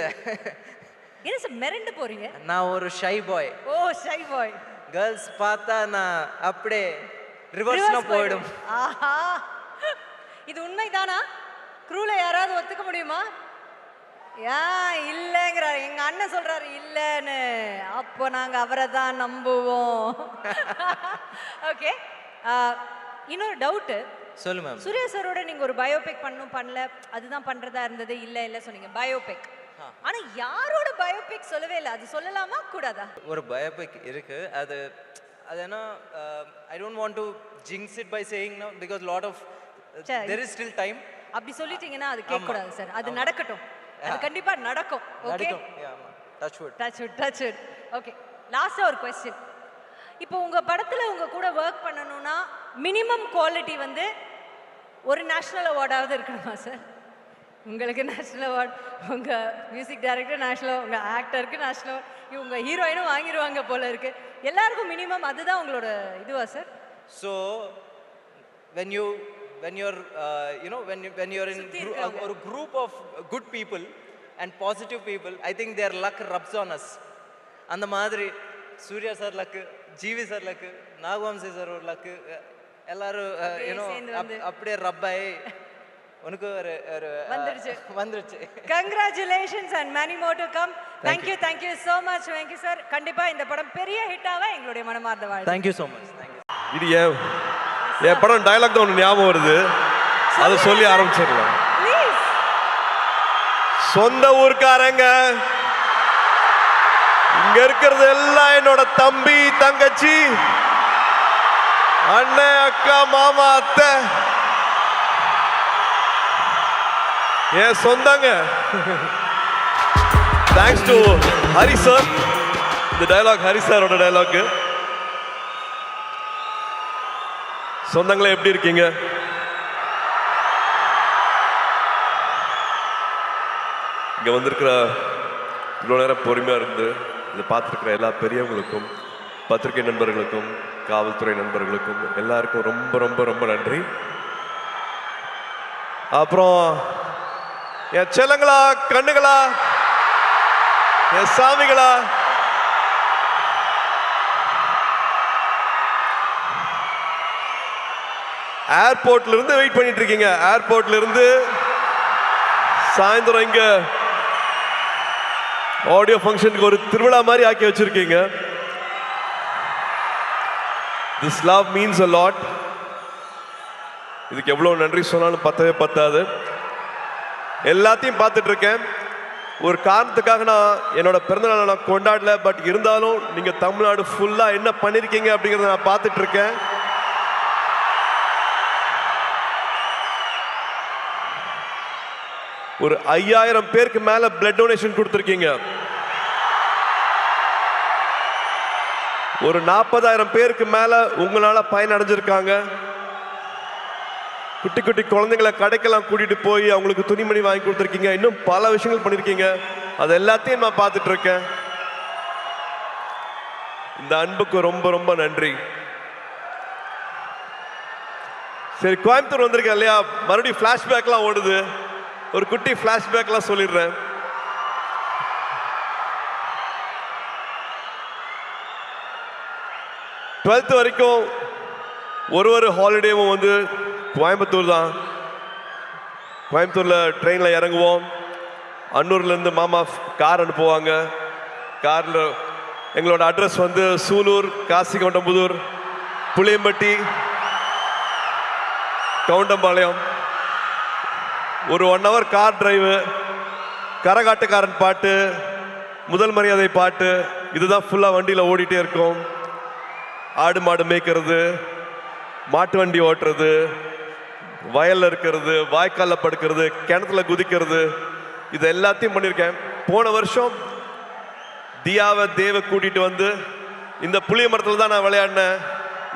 என்ன சார் மிரண்டு போறீங்க? நான் ஒரு ஷை பாய். ஓ, ஷை பாய். கேர்ள்ஸ் பார்த்தா நான் அப்படியே ரிவர்ஸ்ல போய்டும். ஆஹா, இது உண்மைதானா? க்ரூல யாராவது ஒத்துக்க முடியுமா? இல்லைங்கிறாரு எங்க அண்ணன், சொல்றாரு இல்லைன்னு. அப்போ நாங்க அவரை தான் நம்புவோம். ஓகே, இன்னொரு டவுட்டு. சொல்லு மேம். சூர்யா சாரோட நீங்க ஒரு பயோபிக் பண்ணல, அதுதான் பண்றதா இருந்தது. இல்ல சொன்னீங்க பயோபிக். ஆனா யாரோட பயோபிக் சொல்லவே இல்லை, அது சொல்லலாமா கூடாதா? ஒரு பயோபிக் இருக்கு, அது என்ன, I don't want to jinx it by saying now because lot of there is still time. அப்படி சொல்லிட்டீங்கன்னா அது கேட்க கூடாது சார், அது நடக்கட்டும், அது கண்டிப்பா நடக்கும். Okay, touch wood. ஓகே, லாஸ்ட்டாக ஒரு கொஸ்டின். இப்போ உங்கள் படத்தில் உங்கள் கூட ஒர்க் பண்ணணும்னா மினிமம் குவாலிட்டி வந்து ஒரு நேஷ்னல் அவார்டாவது இருக்கணுமா சார்? உங்களுக்கு நேஷ்னல் அவார்ட், உங்கள் மியூசிக் டைரக்டர் நேஷ்னல், உங்கள் ஆக்டருக்கு நேஷ்னல், உங்கள் ஹீரோயினும் வாங்கிடுவாங்க போல இருக்கு. எல்லாருக்கும் மினிமம் அதுதான் உங்களோட இதுவா sir? So when you're when you're in a group of good people and positive people, I think their luck rubs on us. அந்த மாதிரி Suriya sir luck, GV sir luck, Nagavamsi sir ஒரு லக்கு, எல்லாரும் அப்படியே ரப்பாய் உனக்கு ஒரு வந்துருச்சு. Congratulations and many more to come. Thank you so much Venky sir. கண்டிப்பா இந்த படம் பெரிய ஹிட் ஆக எங்களுடைய மனமார்ந்த வாழ்த்து. Thank you so much. இது என் படம் டயலாக் தான் ஒன்று ஞாபகம் வருது, அதை சொல்லி ஆரம்பிச்சிடலாம். சொந்த ஊர்க்காரங்க இங்க இருக்கிறது எல்லாம் என்னோட தம்பி தங்கச்சி அண்ணன் அக்கா மாமா அத்தை என் சொந்தங்க. Thanks to Hari sir. இந்த டயலாக் ஹரி சாரோட டயலாக். சொந்தங்களே எப்படி இருக்கீங்க? இங்க வந்திருக்கிற இவ்வளோ நேரம் பொறுமையா இருந்து இதை பார்த்துருக்கிற எல்லா பெரியவங்களுக்கும், பத்திரிகை நண்பர்களுக்கும், காவல்துறை நண்பர்களுக்கும் எல்லாருக்கும் ரொம்ப ரொம்ப ரொம்ப நன்றி. அப்புறம் என் செல்லங்களா, கண்ணுகளா, என் சாமிகளா, ஏர்போர்ட்ல இருந்து வெயிட் பண்ணிட்டு இருக்கீங்க. ஏர்போர்ட்ல இருந்து சாயந்தரம் இங்க ஆடியோ ஃபங்க்ஷனுக்கு ஒரு திருவிழா மாதிரி ஆக்கி வச்சிருக்கீங்க. This love means a lot. இதுக்கு எவ்வளவு நன்றி சொன்னாலும் பத்தவே பத்தாது. எல்லாத்தையும் பார்த்துட்டு இருக்கேன். ஒரு காரணத்துக்காக நான் என்னோட பிறந்தநாளை நான் கொண்டாடல, பட் இருந்தாலும் நீங்க தமிழ்நாடு ஃபுல்லா என்ன பண்ணிருக்கீங்க அப்படிங்கறத நான் பார்த்துட்டு இருக்கேன். ஒரு 5000 பேருக்கு மேல பிளட் டொனேஷன் கொடுத்திருக்கீங்க. ஒரு 40,000 பேருக்கு மேல உங்களால பயன் அடைஞ்சிருக்காங்க. குட்டி குட்டி குழந்தைங்களை கடைக்கெல்லாம் கூட்டிட்டு போய் அவங்களுக்கு துணிமணி வாங்கி கொடுத்துருக்கீங்க. இன்னும் பல விஷயங்கள் பண்ணிருக்கீங்க. அது எல்லாத்தையும் நான் பார்த்துட்டு இருக்கேன். இந்த அன்புக்கு ரொம்ப ரொம்ப நன்றி. சரி, கோயம்புத்தூர் வந்திருக்கேன் இல்லையா, மறுபடியும் பிளாஷ்பேக்லாம் ஓடுது. ஒரு குட்டி பிளாஷ்பேக்லாம் சொல்லிடுறேன். டுவெல்த் வரைக்கும் ஒரு ஹாலிடேவும் வந்து கோயம்புத்தூர் தான். கோயம்புத்தூர்ல ட்ரெயின்ல இறங்குவோம். அன்னூர்ல இருந்து மாமா கார் அனுப்புவாங்க. கார்ல எங்களோட அட்ரஸ் வந்து சூலூர், காசிகவுண்டம்புதூர், புளியம்பட்டி, கவுண்டம்பாளையம். ஒரு 1 hour கார் டிரைவு, கரகாட்டுக்காரன் பாட்டு, முதல் மரியாதை பாட்டு, இதுதான் ஃபுல்லா வண்டியில ஓடிட்டே இருக்கும். ஆடு மாடு மேய்க்கிறது, மாட்டு வண்டி ஓட்டுறது, வயல்ல இருக்கிறது, வாய்க்கால்ல படுக்கிறது, கிணத்துல குதிக்கிறது, இது எல்லாத்தையும் பண்ணியிருக்கேன். போன வருஷம் தியாவை தேவை கூட்டிட்டு வந்து இந்த புளிய மரத்துல தான் நான் விளையாடினேன்,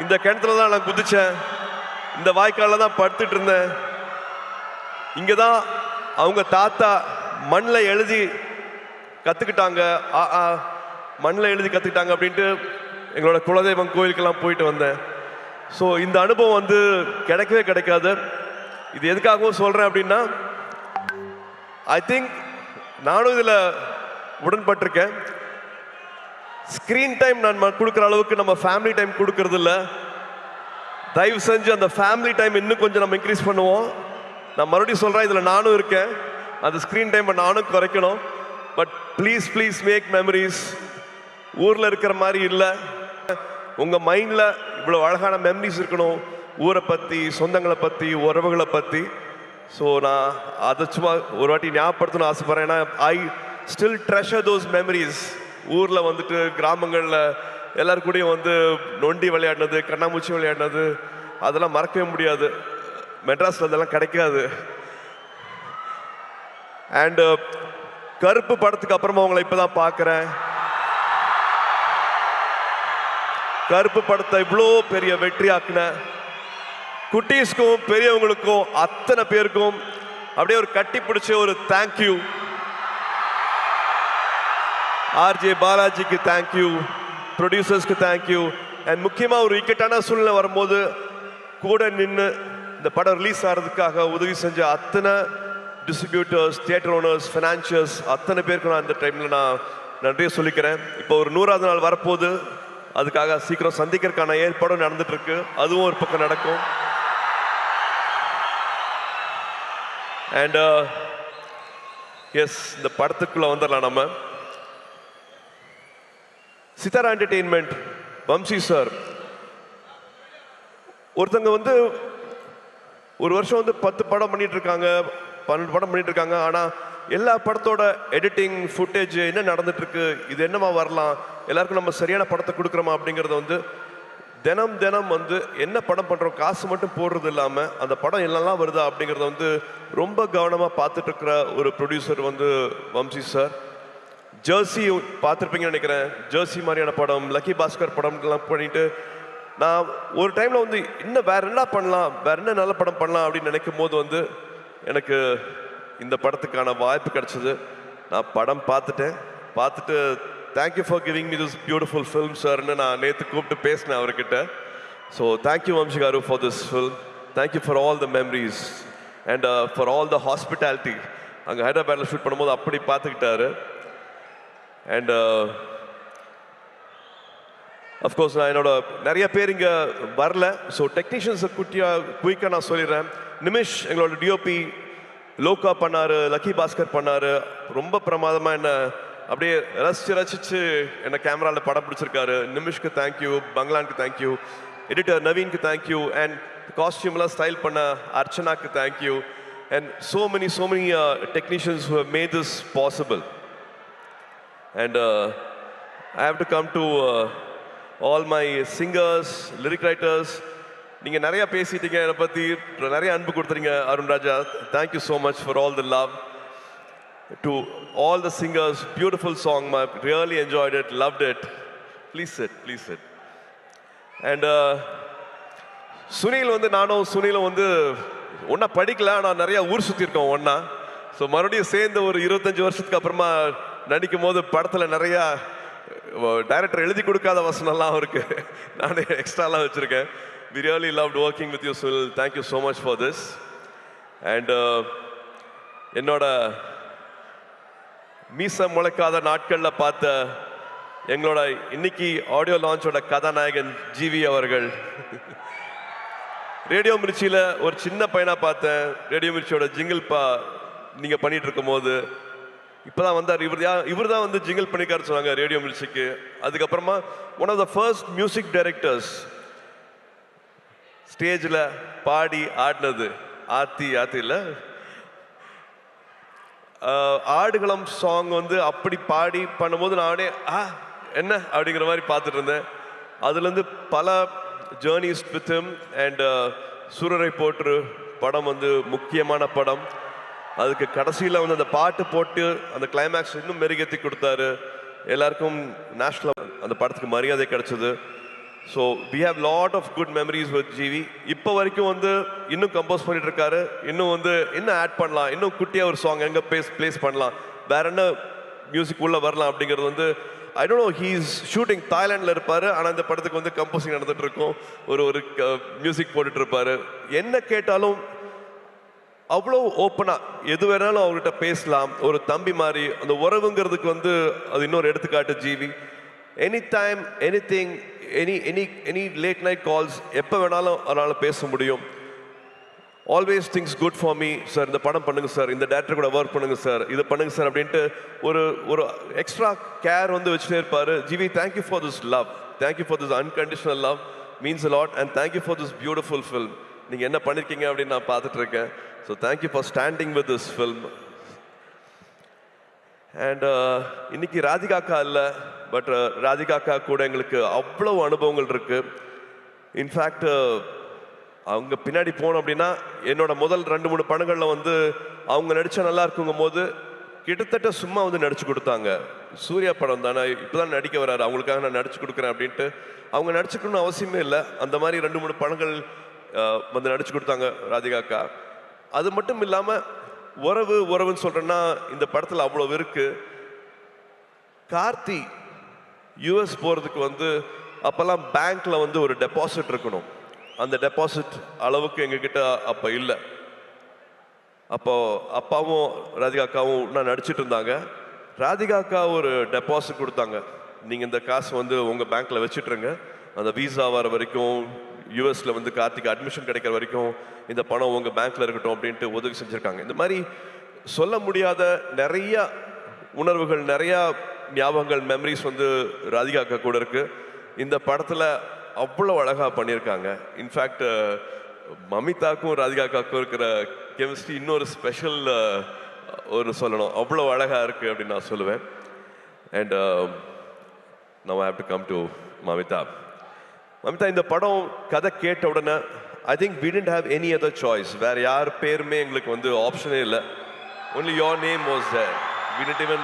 இந்த கிணத்துல தான் நான் குதிச்சேன், இந்த வாய்க்காலில் தான் படுத்துட்டு இருந்தேன். இங்கே தான் அவங்க தாத்தா மண்ணில் எழுதி கற்றுக்கிட்டாங்க, மண்ணில் எழுதி கற்றுக்கிட்டாங்க அப்படின்ட்டு எங்களோட குலதெய்வம் கோயிலுக்கெல்லாம் போயிட்டு வந்தேன். ஸோ இந்த அனுபவம் வந்து கிடைக்கவே கிடைக்காது. இது எதுக்காகவும் சொல்கிறேன் அப்படின்னா, ஐ திங்க் நானும் இதில் உடன்பட்டிருக்கேன். ஸ்க்ரீன் டைம் நான் கொடுக்குற அளவுக்கு நம்ம ஃபேமிலி டைம் கொடுக்கறது இல்லை. தயவு செஞ்சு அந்த ஃபேமிலி டைம் இன்னும் கொஞ்சம் நம்ம இன்க்ரீஸ் பண்ணுவோம். நான் மறுபடியும் சொல்கிறேன், இதில் நானும் இருக்கேன். அந்த ஸ்க்ரீன் டைமை நானும் குறைக்கணும். But please please make memories. ஊரில் இருக்கிற மாதிரி இல்லை, உங்கள் மைண்டில் இவ்வளோ அழகான மெமரிஸ் இருக்கணும், ஊரை பற்றி, சொந்தங்களை பற்றி, உறவுகளை பற்றி. ஸோ நான் அதை சும்மா ஒரு வாட்டி ஞாபகப்படுத்தணும்னு ஆசைப்பட்றேன். ஏன்னா I still treasure those memories. ஊரில் வந்துட்டு கிராமங்களில் எல்லாரு கூடயும் வந்து நொண்டி விளையாடினது, கண்ணாமூச்சி விளையாடினது, அதெல்லாம் மறக்கவே முடியாது. மெட்ராஸில் அதெல்லாம் கிடைக்காது. அண்டு கருப்பு படத்துக்கு அப்புறமா உங்களை இப்பதான் பார்க்குறேன். கருப்பு படத்தை இவ்வளோ பெரிய வெற்றியாக்குன குட்டீஸ்க்கும் பெரியவங்களுக்கும் அத்தனை பேருக்கும் அப்படியே ஒரு கட்டி பிடிச்ச ஒரு தேங்க்யூ. ஆர்ஜே பாலாஜிக்கு தேங்க்யூ, ப்ரொடியூசர்ஸ்க்கு தேங்க்யூ. அண்ட் முக்கியமாக ஒரு இக்கட்டான சூழ்நிலை வரும்போது கூட நின்று இந்த படம் ரிலீஸ் ஆகிறதுக்காக உதவி செஞ்ச அத்தனை டிஸ்ட்ரிபியூட்டர்ஸ், தியேட்டர் ஓனர்ஸ், ஃபினான்ஷியர்ஸ் அத்தனை பேருக்கு நான் இந்த டைமில் நான் நன்றியை சொல்லிக்கிறேன். இப்போ ஒரு 100வது நாள் வரப்போகுது, அதுக்காக சீக்கிரம் சந்திக்கிறதுக்கான ஏற்பாடும் நடந்துட்டு இருக்கு. அதுவும் ஒரு பக்கம் நடக்கும். அண்ட் எஸ், இந்த படத்துக்குள்ள வந்துடலாம். நம்ம சித்தாரா என்டர்டெயின்மெண்ட், வம்சி சார் ஒருத்தங்க வந்து ஒரு வருஷம் வந்து 10 படம் பண்ணிட்டு இருக்காங்க, 12 படம் பண்ணிட்டு இருக்காங்க. ஆனால் எல்லா படத்தோட எடிட்டிங், ஃபுட்டேஜ் என்ன நடந்துட்டு இருக்கு, இது என்னமா வரலாம், எல்லாருக்கும் நம்ம சரியான படத்தை கொடுக்குறோமா அப்படிங்கிறத வந்து தினம் தினம் வந்து என்ன படம் பண்ணுறோம், காசு மட்டும் போடுறது இல்லாமல் அந்த படம் என்னெல்லாம் வருதா அப்படிங்கிறத வந்து ரொம்ப கவனமாக பார்த்துட்டு இருக்கிற ஒரு ப்ரொடியூசர் வந்து வம்சி சார். ஜெர்சி பார்த்துருப்பீங்கன்னு நினைக்கிறேன். ஜெர்சி மாதிரியான படம், லக்கி பாஸ்கர் படம்லாம் பண்ணிட்டு நான் ஒரு டைமில் வந்து இன்னும் வேற என்ன பண்ணலாம், வேற என்ன நல்ல படம் பண்ணலாம் அப்படின்னு நினைக்கும் போது வந்து எனக்கு இந்த படத்துக்கான வாய்ப்பு கிடைச்சது. நான் படம் பார்த்துட்டு thank you for giving me this beautiful film சார்னு நான் நேற்று கூப்பிட்டு பேசினேன் அவர்கிட்ட. So thank you Vamsi garu for this film. Thank you for all the memories and for all the hospitality. அங்கே ஹைதராபாத்தில் ஷூட் பண்ணும்போது அப்படி பார்த்துக்கிட்டாரு. அண்ட் அஃப்கோர்ஸ் நான் என்னோட நிறைய பேர் இங்கே வரல. ஸோ டெக்னீஷியன்ஸை குயிக்காக நான் சொல்லிடுறேன். நிமிஷ் எங்களோட டிஓபி, லோகா பண்ணாரு, லக்கி பாஸ்கர் பண்ணாரு. ரொம்ப பிரமாதமாக என்ன அப்படியே ரசிச்சு என்னை கேமராவில் படம் பிடிச்சிருக்காரு. நிமிஷ்க்கு தேங்க்யூ, பங்களானுக்கு தேங்க்யூ, எடிட்டர் நவீனுக்கு தேங்க்யூ, அண்ட் காஸ்டியூம்லாம் ஸ்டைல் பண்ண அர்ச்சனாக்கு thank you, and so many technicians who have made this possible. And I have to come to all my singers, lyric writers. நீங்கள் நிறையா பேசிட்டீங்க, என்னை பற்றி நிறைய அன்பு கொடுத்துறீங்க. Arun Raja, thank you so much for all the love. To all the singers, beautiful song, I really enjoyed it, loved it. Please sit. And Sunil வந்து நானும் சுனிலும் வந்து ஒன்றா படிக்கல, ஆனால் நிறையா ஊர் சுற்றிருக்கோம் ஒன்றா. ஸோ மறுபடியும் சேர்ந்து ஒரு 25 வருஷத்துக்கு அப்புறமா நடிக்கும் போது படத்தில் நிறையா டைரக்டர் எழுதி கொடுக்காத வசனம்லாம் இருக்கு, நானே எக்ஸ்ட்ராலாம் வச்சுருக்கேன். We really loved working with you, Sunil. Thank you so much for this. And என்னோட மீச முளைக்காத நாட்களில் பார்த்த எங்களோட இன்னைக்கு ஆடியோ லான்ச்சோட கதாநாயகன் ஜிவி அவர்கள். ரேடியோ மிர்ச்சியில் ஒரு சின்ன பையனாக பார்த்தேன். ரேடியோ மிர்ச்சியோட ஜிங்கிள் நீங்கள் பண்ணிட்டு இருக்கும் போது இப்போதான் வந்தார். இவர் தான் வந்து ஜிங்கிள் பண்ணிக்காரு சொன்னாங்க ரேடியோ மிர்ச்சிக்கு. அதுக்கப்புறமா one of the first music directors ஸ்டேஜில் பாடி ஆடினது ஆத்தியில் ஆடுகளம் சாங் வந்து அப்படி பாடி பண்ணும்போது நானே என்ன அப்படிங்கிற மாதிரி பார்த்துட்டு இருந்தேன். அதுலேருந்து பல ஜேர்னிஸ் வித் ஹிம். அண்ட் சூரரை போற்று படம் வந்து முக்கியமான படம். அதுக்கு கடைசியில் வந்து அந்த பாட்டு போட்டு அந்த கிளைமேக்ஸ் இன்னும் மெருகேற்றி கொடுத்தாரு. எல்லாருக்கும் நேஷ்னல் அந்த படத்துக்கு மரியாதை கிடைச்சது. So we have lot of good memories with GV. இப்போ வரைக்கும் வந்து இன்னும் கம்போஸ் பண்ணிட்டு இருக்காரு. இன்னும் வந்து இன்னும் ஆட் பண்ணலாம், இன்னும் குட்டியாக ஒரு சாங் எங்கே பிளேஸ் பண்ணலாம், வேற என்ன மியூசிக் உள்ள வரலாம் அப்படிங்கிறது வந்து I don't know. He's shooting தாய்லாண்டில் இருப்பார், ஆனால் இந்த படத்துக்கு வந்து கம்போசிங் நடந்துட்டு இருக்கும். ஒரு மியூசிக் போட்டுட்டு இருப்பாரு. என்ன கேட்டாலும் அவ்வளோ ஓப்பனாக எது வேணாலும் அவர்கிட்ட பேசலாம். ஒரு தம்பி மாதிரி அந்த உறவுங்கிறதுக்கு வந்து அது இன்னொரு எடுத்துக்காட்டு GV. Any time anything, any late night calls எப்போ வேணாலும் அதனால் பேச முடியும். Always things good for me sir, இந்த படம் பண்ணுங்க சார், இந்த டேரக்டர் கூட ஒர்க் பண்ணுங்க சார், இதை பண்ணுங்க சார் அப்படின்ட்டு ஒரு எக்ஸ்ட்ரா கேர் வந்து வச்சுட்டே இருப்பார். GV, thank you for this love, thank you for this unconditional love, means a lot. And thank you for this beautiful film. நீங்கள் என்ன பண்ணியிருக்கீங்க அப்படின்னு நான் பார்த்துட்டு இருக்கேன். So thank you for standing with this film. And இன்னைக்கு ராதிகாக்கா இல்லை, பட் ராதிகாக்கா கூட எங்களுக்கு அவ்வளோ அனுபவங்கள் இருக்கு. இன்ஃபேக்ட் அவங்க பின்னாடி போனோம் அப்படின்னா என்னோட முதல் 2-3 படங்களில் வந்து அவங்க நடித்தா நல்லா இருக்குங்கும் போது கிட்டத்தட்ட சும்மா வந்து நடிச்சு கொடுத்தாங்க. சூர்யா படம் தானே, இப்போதான் நடிக்க வராரு, அவங்களுக்காக நான் நடிச்சு கொடுக்குறேன் அப்படின்ட்டு. அவங்க நடிச்சுக்கணும்னு அவசியமே இல்லை. அந்த மாதிரி 2-3 படங்கள் வந்து நடிச்சு கொடுத்தாங்க ராதிகாக்கா. அது மட்டும் இல்லாமல் உறவுன்னு சொல்கிறேன்னா இந்த படத்தில் அவ்வளோ இருக்கு. கார்த்தி யூஎஸ் போகிறதுக்கு வந்து அப்போல்லாம் பேங்க்கில் வந்து ஒரு டெபாசிட் இருக்கணும். அந்த டெபாசிட் அளவுக்கு எங்ககிட்ட அப்போ இல்லை. அப்போ அப்பாவும் ராதிகா அக்காவும் நான் நடிச்சிட்டு இருந்தாங்க. ராதிகா அக்கா ஒரு டெபாசிட் கொடுத்தாங்க. நீங்கள் இந்த காசு வந்து உங்கள் பேங்க்கில் வச்சுட்ருங்க, அந்த வீசா வர வரைக்கும் யூஎஸில் வந்து கார்த்திக் அட்மிஷன் கிடைக்கிற வரைக்கும் இந்த பணம் உங்கள் பேங்க்கில் இருக்கட்டும் அப்படின்ட்டு உதவி செஞ்சுருக்காங்க. இந்த மாதிரி சொல்ல முடியாத நிறைய உணர்வுகள், நிறையா ஞாபகங்கள், மெமரிஸ் வந்து ராதிகா அக்கா கூட இருக்குது. இந்த படத்தில் அவ்வளோ அழகாக பண்ணியிருக்காங்க. இன்ஃபேக்ட் மமிதாக்கும் ராதிகா அக்காவுக்கும் இருக்கிற கெமிஸ்ட்ரி இன்னொரு ஸ்பெஷல் ஒரு சொல்லணும், அவ்வளோ அழகாக இருக்குது அப்படின்னு நான் சொல்லுவேன். And now I have to come to Mamitha. Mamitha, இந்த படம் கதை கேட்ட உடனே I think we didn't have any other choice. வேறு யார் பேருமே எங்களுக்கு வந்து ஆப்ஷனே இல்லை. Only your name was there. We didn't even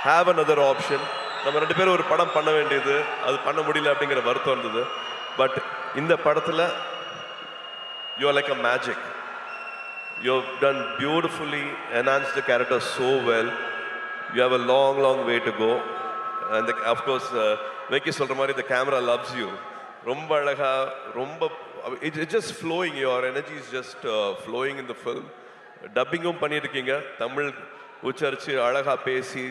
have another option. நம்ம 2 பேரும் ஒரு படம் பண்ண வேண்டியது, அது பண்ண முடியல அப்படிங்கிற வருத்தம் இருந்தது. பட் இந்த படத்தில் you are like a magic. You have done beautifully, enhanced the character so well. You have a long way to go. And of course, Venky சொல்ற மாதிரி the camera loves you. ரொம்ப அழகா, ரொம்ப it's just flowing. Your energy is just flowing in the film. டப்பிங்கும் பண்ணியிருக்கீங்க, தமிழ் உச்சரித்து அழகாக பேசி.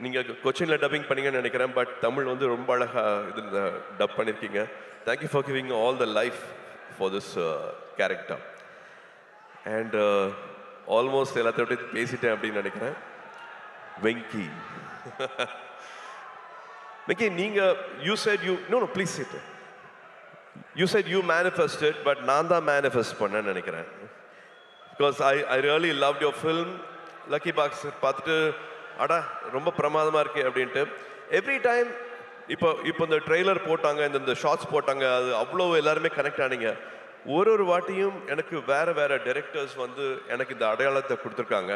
நீங்கள் கொச்சினில் டப்பிங் பண்ணீங்கன்னு நினைக்கிறேன், பட் தமிழ் வந்து ரொம்ப அழகாக இதில் டப் பண்ணியிருக்கீங்க. Thank you for giving all the life for this character. And almost எல்லாத்தையும் பேசிட்டேன் அப்படின்னு நினைக்கிறேன். Venky, Venky, you said no, please sit. You said you manifested, but நான் தான் manifest பண்ணேன்னு நினைக்கிறேன். Because I really loved your film. Lucky Box பார்த்துட்டு அடா ரொம்ப பிரமாதமாக இருக்கு அப்படின்ட்டு. எவ்ரி டைம் இப்போ இந்த ட்ரெய்லர் போட்டாங்க, இந்த ஷார்ட்ஸ் போட்டாங்க, அது அவ்வளோ எல்லாருமே கனெக்ட் ஆனீங்க. ஒரு வாட்டியும் எனக்கு வேறு டைரக்டர்ஸ் வந்து எனக்கு இந்த அடையாளத்தை கொடுத்துருக்காங்க.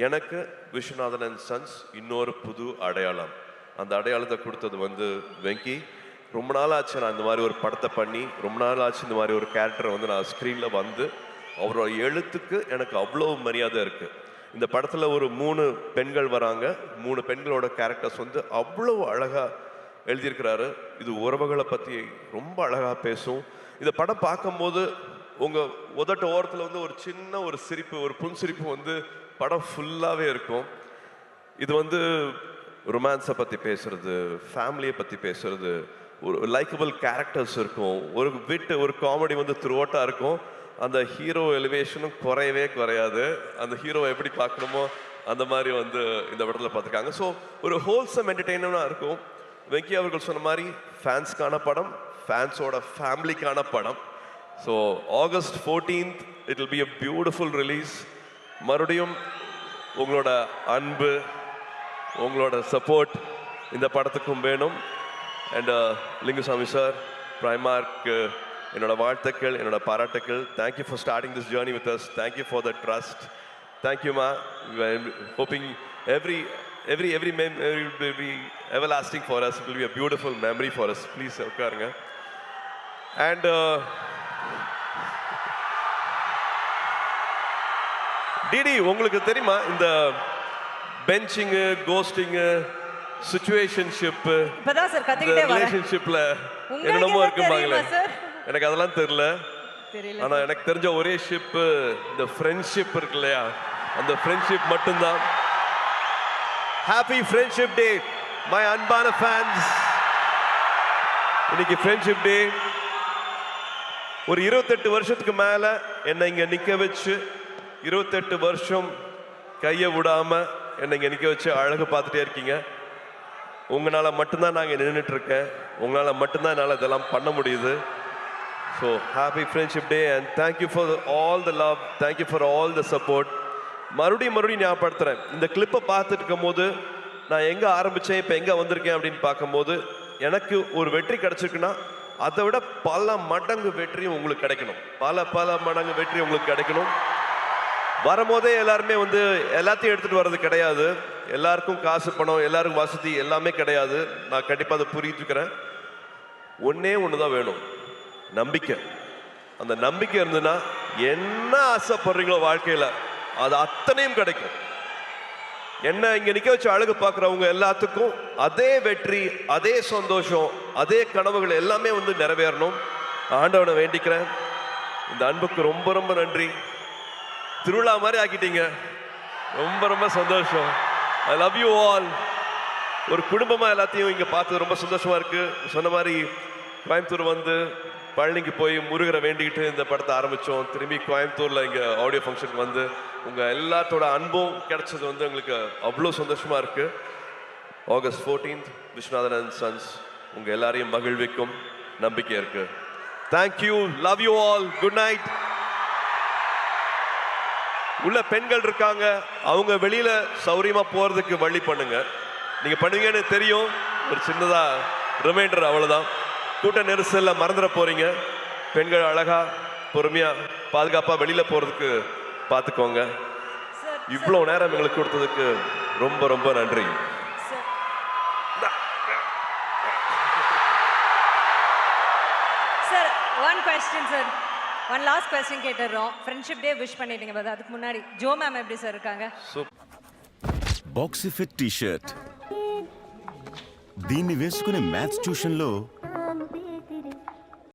எனக்கு விஸ்வநாதன் அண்ட் சன்ஸ் இன்னொரு புது அடையாளம். அந்த அடையாளத்தை கொடுத்தது வந்து வெங்கி. ரொம்ப நாள் ஆச்சு நான் இந்த மாதிரி ஒரு படத்தை பண்ணி, ரொம்ப நாள் ஆச்சு இந்த மாதிரி ஒரு கேரக்டரை வந்து நான் ஸ்க்ரீனில் வந்து, அவரோட எழுத்துக்கு எனக்கு அவ்வளோ மரியாதை இருக்குது. இந்த படத்தில் ஒரு 3 பெண்கள் வராங்க. 3 பெண்களோட கேரக்டர்ஸ் வந்து அவ்வளோ அழகாக எழுதியிருக்கிறாரு. இது உறவுகளை பற்றி ரொம்ப அழகாக பேசும். இந்த படம் பார்க்கும்போது உங்கள் உதட்ட ஓரத்தில் வந்து ஒரு சின்ன ஒரு சிரிப்பு, ஒரு புன்சிரிப்பு வந்து படம் ஃபுல்லாகவே இருக்கும். இது வந்து ரொமான்ஸை பற்றி பேசுறது, ஃபேமிலியை பற்றி பேசுறது, ஒரு லைக்கபிள் கேரக்டர்ஸ் இருக்கும், ஒரு ஒரு காமெடி வந்து த்ரூஅவுட்டாக இருக்கும். அந்த ஹீரோ எலிவேஷனும் குறையாது. அந்த ஹீரோவை எப்படி பார்க்கணுமோ அந்த மாதிரி வந்து இந்த படத்தில் பார்த்துருக்காங்க. ஸோ ஒரு ஹோல்சம் என்டர்டெயின்மெண்ட்டாக இருக்கும். வெங்கி அவர்கள் சொன்ன மாதிரி ஃபேன்ஸ்க்கான படம், ஃபேன்ஸோட ஃபேமிலிக்கான படம். So August 14th it will be a beautiful release. மறுபடியும் உங்களோட அன்பு, உங்களோட சப்போர்ட் இந்த படத்துக்கும் வேணும். அண்ட் லிங்குசாமி சார், பிரைமார்க் என்னோட வாழ்த்துக்கள், என்னோட பாராட்டுக்கள். Thank you for starting this journey with us. Thank you for the trust. தேங்க்யூமா. Hoping every memory will be everlasting for us. It will be a beautiful memory for us. Please உட்காருங்க. அண்ட் டிடி, உங்களுக்கு தெரியுமா இந்த பெஞ்சிங்கு, கோஸ்டிங்கு, சிச்சுவேஷன்ஷிப்பு, இப்பதான் சார் கத்திக்கிட்டே வரேன். ரிலேஷன்ஷிப்ல என்னென்னமோ இருக்கும்பாங்களே, எனக்கு அதெல்லாம் தெரியல. ஆனா எனக்கு தெரிஞ்ச ஒரே ஷிப்பு இந்த ஃப்ரெண்ட்ஷிப் இருக்கு இல்லையா, அந்த ஃப்ரெண்ட்ஷிப் மட்டும்தான். ஹாப்பி ஃப்ரெண்ட்ஷிப் டே மை அன்பான ஃபேன்ஸ். இன்னைக்கு ஃப்ரெண்ட்ஷிப் டே. ஒரு 28 வருஷத்துக்கு மேல என்னை இங்க நிக்க வச்சு, 28 வருஷம் கையை விடாம என்னை இங்க நிக்க வச்சு அழகு பார்த்துட்டே இருக்கீங்க. உங்களால மட்டும்தான் நாங்கள் நின்றுட்டு இருக்கேன். உங்களால மட்டும்தான் என்னால் இதெல்லாம் பண்ண முடியுது. So happy friendship day and thank you for all the love, thank you for all the support. மறுபடியும் ஞாபகப்படுத்துறேன், இந்த கிளிப்பை பார்த்துட்டு இருக்கும் போது நான் எங்கே ஆரம்பித்தேன், இப்போ எங்கே வந்திருக்கேன் அப்படின்னு பார்க்கும்போது, எனக்கு ஒரு வெற்றி கிடைச்சிருக்குன்னா அதை விட பல மடங்கு வெற்றியும் உங்களுக்கு கிடைக்கணும். பல மடங்கு வெற்றி உங்களுக்கு கிடைக்கணும். வரும்போதே எல்லாருமே வந்து எல்லாத்தையும் எடுத்துகிட்டு வர்றது கிடையாது. எல்லாருக்கும் காசு பணம் எல்லாருக்கும் வசதி எல்லாமே கிடையாது. நான் கண்டிப்பாக அதை புரிஞ்சுக்கிறேன். ஒன்றே ஒன்று தான் வேணும், நம்பிக்கை. அந்த நம்பிக்கை இருந்ததுன்னா என்ன ஆசைப்படுறீங்களோ வாழ்க்கையில் அது அத்தனையும் கிடைக்கும். என்ன இங்கே நிற்க வச்சு அழகு பார்க்குறவங்க எல்லாத்துக்கும் அதே வெற்றி, அதே சந்தோஷம், அதே கனவுகள் எல்லாமே வந்து நிறைவேறணும். ஆண்டவனை வேண்டிக்கிறேன். இந்த அன்புக்கு ரொம்ப ரொம்ப நன்றி. திருவிழா மாதிரி ஆக்கிட்டீங்க. ரொம்ப ரொம்ப சந்தோஷம். ஐ லவ் யூ ஆல். ஒரு குடும்பமாக எல்லாத்தையும் இங்கே பார்த்து ரொம்ப சந்தோஷமாக இருக்குது. சொன்ன மாதிரி கோயம்புத்தூர் வந்து பழனிக்கு போய் முருகரை வேண்டிக்கிட்டு இந்த படத்தை ஆரம்பித்தோம். திரும்பி கோயம்புத்தூரில் இங்கே ஆடியோ ஃபங்க்ஷனுக்கு வந்து உங்கள் எல்லாத்தோட அன்பும் கிடைச்சது வந்து எங்களுக்கு அவ்வளோ சந்தோஷமாக இருக்குது. August 14th Viswanathan and sons உங்கள் எல்லாரையும் மகிழ்விக்கும் நம்பிக்கை இருக்குது. Thank you, love you all, good night. உள்ள பெண்கள் இருக்காங்க, அவங்க வெளியில சௌரியமா போறதுக்கு வழி பண்ணுங்க. நீங்க பண்ணுவீங்கன்னு தெரியும். ஒரு சின்னதா ரிமைண்டர், அவ்வளவுதான். கூட்ட நெரிசல்ல மறந்துட போறீங்க. பெண்கள் அழகா பொறுமையா பாதுகாப்பா வெளியில போறதுக்கு பார்த்துக்கோங்க. இவ்வளவு நேரம் எங்களுக்கு கொடுத்ததுக்கு ரொம்ப ரொம்ப நன்றி. Sir, one question sir, one last question கேட்டுறோம். ஃப்ரெண்ட்ஷிப் டே விஷ் பண்ணிட்டீங்க, பட் அதுக்கு முன்னாடி ஜோ மேம் எப்படி சார் இருக்காங்க? బాక్సీ ఫిట్ టీ షర్ట్ దీన్ని వేసుకుని మ్యాథ్స్ ట్యూషన్లో